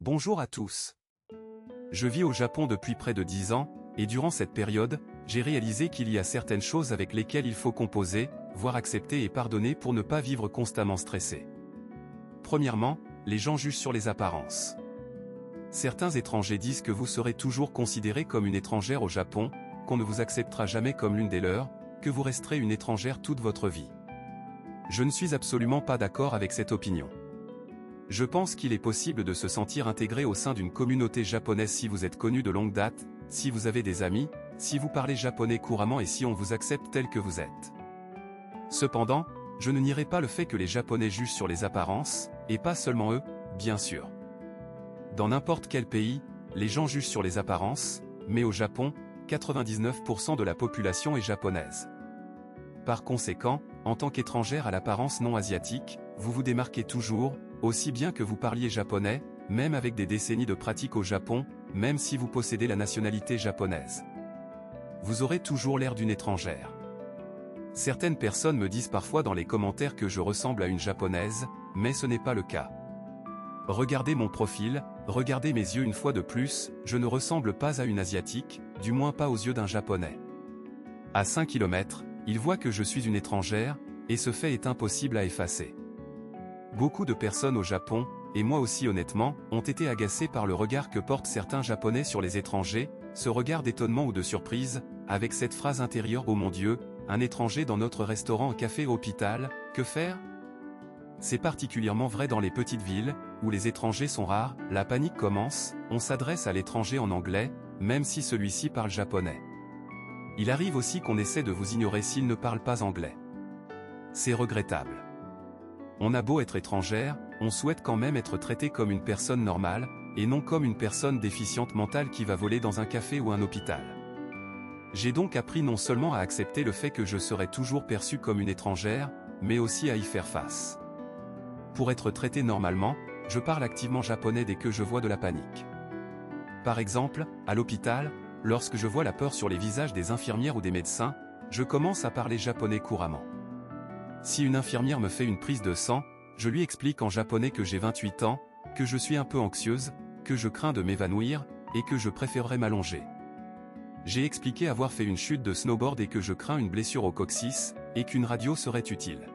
Bonjour à tous. Je vis au Japon depuis près de 10 ans, et durant cette période, j'ai réalisé qu'il y a certaines choses avec lesquelles il faut composer, voire accepter et pardonner pour ne pas vivre constamment stressé. Premièrement, les gens jugent sur les apparences. Certains étrangers disent que vous serez toujours considérée comme une étrangère au Japon, qu'on ne vous acceptera jamais comme l'une des leurs, que vous resterez une étrangère toute votre vie. Je ne suis absolument pas d'accord avec cette opinion. Je pense qu'il est possible de se sentir intégré au sein d'une communauté japonaise si vous êtes connu de longue date, si vous avez des amis, si vous parlez japonais couramment et si on vous accepte tel que vous êtes. Cependant, je ne nierai pas le fait que les Japonais jugent sur les apparences, et pas seulement eux, bien sûr. Dans n'importe quel pays, les gens jugent sur les apparences, mais au Japon, 99% de la population est japonaise. Par conséquent, en tant qu'étrangère à l'apparence non asiatique, vous vous démarquez toujours, aussi bien que vous parliez japonais, même avec des décennies de pratique au Japon, même si vous possédez la nationalité japonaise. Vous aurez toujours l'air d'une étrangère. Certaines personnes me disent parfois dans les commentaires que je ressemble à une japonaise, mais ce n'est pas le cas. Regardez mon profil, regardez mes yeux une fois de plus, je ne ressemble pas à une asiatique, du moins pas aux yeux d'un japonais. À 5 km, ils voient que je suis une étrangère, et ce fait est impossible à effacer. Beaucoup de personnes au Japon, et moi aussi honnêtement, ont été agacées par le regard que portent certains Japonais sur les étrangers, ce regard d'étonnement ou de surprise, avec cette phrase intérieure « Oh mon Dieu, un étranger dans notre restaurant, café, hôpital, que faire ?» C'est particulièrement vrai dans les petites villes, où les étrangers sont rares, la panique commence, on s'adresse à l'étranger en anglais, même si celui-ci parle japonais. Il arrive aussi qu'on essaie de vous ignorer s'il ne parle pas anglais. C'est regrettable. On a beau être étrangère, on souhaite quand même être traité comme une personne normale, et non comme une personne déficiente mentale qui va voler dans un café ou un hôpital. J'ai donc appris non seulement à accepter le fait que je serai toujours perçue comme une étrangère, mais aussi à y faire face. Pour être traité normalement, je parle activement japonais dès que je vois de la panique. Par exemple, à l'hôpital, lorsque je vois la peur sur les visages des infirmières ou des médecins, je commence à parler japonais couramment. Si une infirmière me fait une prise de sang, je lui explique en japonais que j'ai 28 ans, que je suis un peu anxieuse, que je crains de m'évanouir, et que je préférerais m'allonger. J'ai expliqué avoir fait une chute de snowboard et que je crains une blessure au coccyx, et qu'une radio serait utile.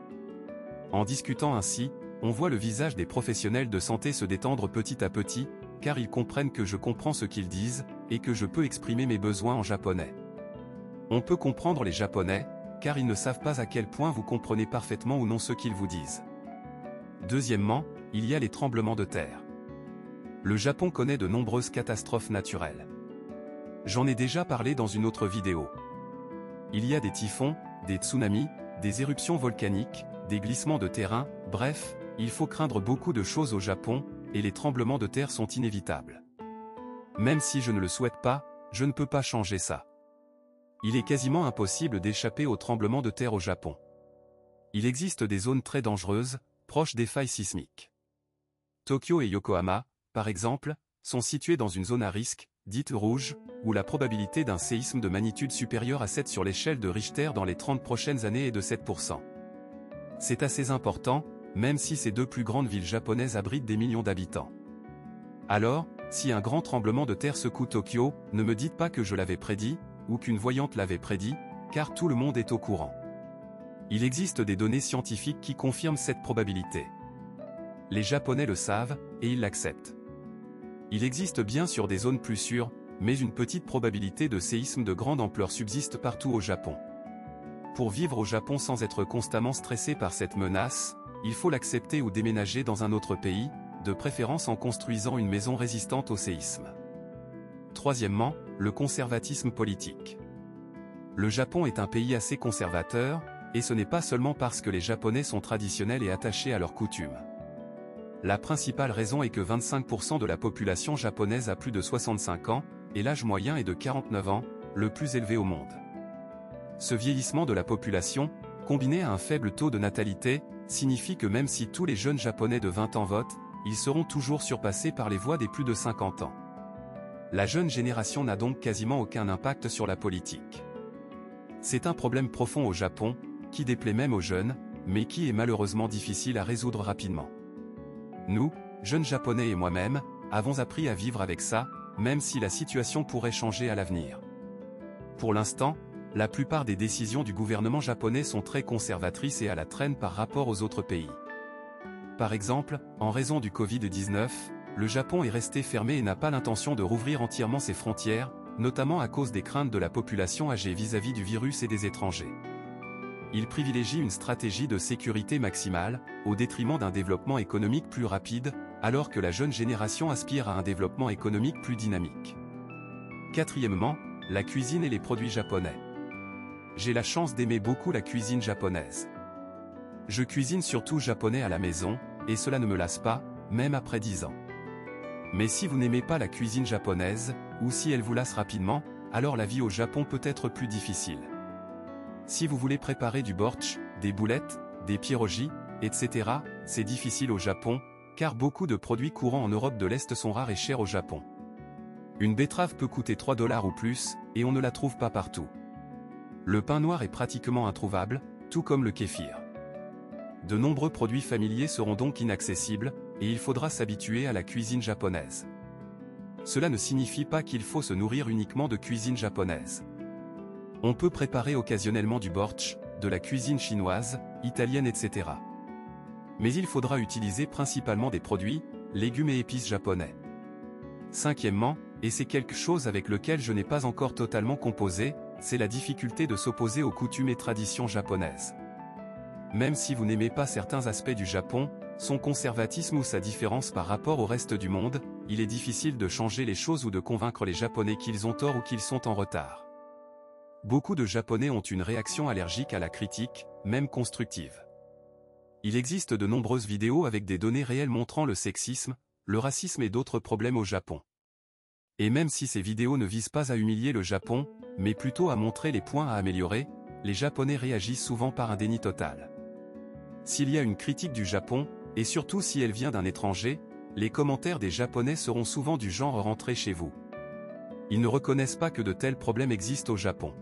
En discutant ainsi, on voit le visage des professionnels de santé se détendre petit à petit, car ils comprennent que je comprends ce qu'ils disent, et que je peux exprimer mes besoins en japonais. On peut comprendre les Japonais, car ils ne savent pas à quel point vous comprenez parfaitement ou non ce qu'ils vous disent. Deuxièmement, il y a les tremblements de terre. Le Japon connaît de nombreuses catastrophes naturelles. J'en ai déjà parlé dans une autre vidéo. Il y a des typhons, des tsunamis, des éruptions volcaniques, des glissements de terrain, bref, il faut craindre beaucoup de choses au Japon, et les tremblements de terre sont inévitables. Même si je ne le souhaite pas, je ne peux pas changer ça. Il est quasiment impossible d'échapper aux tremblements de terre au Japon. Il existe des zones très dangereuses, proches des failles sismiques. Tokyo et Yokohama, par exemple, sont situés dans une zone à risque, dite rouge, où la probabilité d'un séisme de magnitude supérieure à 7 sur l'échelle de Richter dans les 30 prochaines années est de 7%. C'est assez important, même si ces deux plus grandes villes japonaises abritent des millions d'habitants. Alors, si un grand tremblement de terre secoue Tokyo, ne me dites pas que je l'avais prédit, ou qu'une voyante l'avait prédit, car tout le monde est au courant. Il existe des données scientifiques qui confirment cette probabilité. Les Japonais le savent, et ils l'acceptent. Il existe bien sûr des zones plus sûres, mais une petite probabilité de séisme de grande ampleur subsiste partout au Japon. Pour vivre au Japon sans être constamment stressé par cette menace, il faut l'accepter ou déménager dans un autre pays, de préférence en construisant une maison résistante au séisme. Troisièmement, le conservatisme politique. Le Japon est un pays assez conservateur, et ce n'est pas seulement parce que les Japonais sont traditionnels et attachés à leurs coutumes. La principale raison est que 25% de la population japonaise a plus de 65 ans, et l'âge moyen est de 49 ans, le plus élevé au monde. Ce vieillissement de la population, combiné à un faible taux de natalité, signifie que même si tous les jeunes Japonais de 20 ans votent, ils seront toujours surpassés par les voix des plus de 50 ans. La jeune génération n'a donc quasiment aucun impact sur la politique. C'est un problème profond au Japon, qui déplaît même aux jeunes, mais qui est malheureusement difficile à résoudre rapidement. Nous, jeunes Japonais et moi-même, avons appris à vivre avec ça, même si la situation pourrait changer à l'avenir. Pour l'instant, la plupart des décisions du gouvernement japonais sont très conservatrices et à la traîne par rapport aux autres pays. Par exemple, en raison du Covid-19, le Japon est resté fermé et n'a pas l'intention de rouvrir entièrement ses frontières, notamment à cause des craintes de la population âgée vis-à-vis du virus et des étrangers. Il privilégie une stratégie de sécurité maximale, au détriment d'un développement économique plus rapide, alors que la jeune génération aspire à un développement économique plus dynamique. Quatrièmement, la cuisine et les produits japonais. J'ai la chance d'aimer beaucoup la cuisine japonaise. Je cuisine surtout japonais à la maison, et cela ne me lasse pas, même après 10 ans. Mais si vous n'aimez pas la cuisine japonaise, ou si elle vous lasse rapidement, alors la vie au Japon peut être plus difficile. Si vous voulez préparer du bortsch, des boulettes, des pierogi, etc., c'est difficile au Japon, car beaucoup de produits courants en Europe de l'Est sont rares et chers au Japon. Une betterave peut coûter 3 $ ou plus, et on ne la trouve pas partout. Le pain noir est pratiquement introuvable, tout comme le kéfir. De nombreux produits familiers seront donc inaccessibles, et il faudra s'habituer à la cuisine japonaise. Cela ne signifie pas qu'il faut se nourrir uniquement de cuisine japonaise. On peut préparer occasionnellement du bortsch, de la cuisine chinoise, italienne, etc. Mais il faudra utiliser principalement des produits, légumes et épices japonais. Cinquièmement, et c'est quelque chose avec lequel je n'ai pas encore totalement composé, c'est la difficulté de s'opposer aux coutumes et traditions japonaises. Même si vous n'aimez pas certains aspects du Japon, son conservatisme ou sa différence par rapport au reste du monde, il est difficile de changer les choses ou de convaincre les Japonais qu'ils ont tort ou qu'ils sont en retard. Beaucoup de Japonais ont une réaction allergique à la critique, même constructive. Il existe de nombreuses vidéos avec des données réelles montrant le sexisme, le racisme et d'autres problèmes au Japon. Et même si ces vidéos ne visent pas à humilier le Japon, mais plutôt à montrer les points à améliorer, les Japonais réagissent souvent par un déni total. S'il y a une critique du Japon, et surtout si elle vient d'un étranger, les commentaires des Japonais seront souvent du genre « rentrez chez vous ». Ils ne reconnaissent pas que de tels problèmes existent au Japon.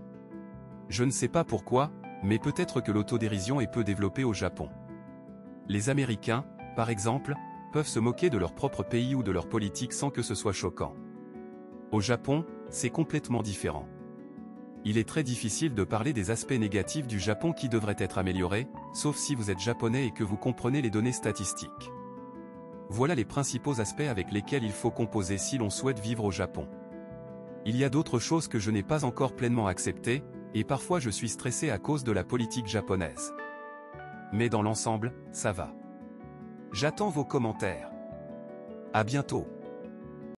Je ne sais pas pourquoi, mais peut-être que l'autodérision est peu développée au Japon. Les Américains, par exemple, peuvent se moquer de leur propre pays ou de leur politique sans que ce soit choquant. Au Japon, c'est complètement différent. Il est très difficile de parler des aspects négatifs du Japon qui devraient être améliorés, sauf si vous êtes japonais et que vous comprenez les données statistiques. Voilà les principaux aspects avec lesquels il faut composer si l'on souhaite vivre au Japon. Il y a d'autres choses que je n'ai pas encore pleinement acceptées, et parfois je suis stressé à cause de la politique japonaise. Mais dans l'ensemble, ça va. J'attends vos commentaires. À bientôt.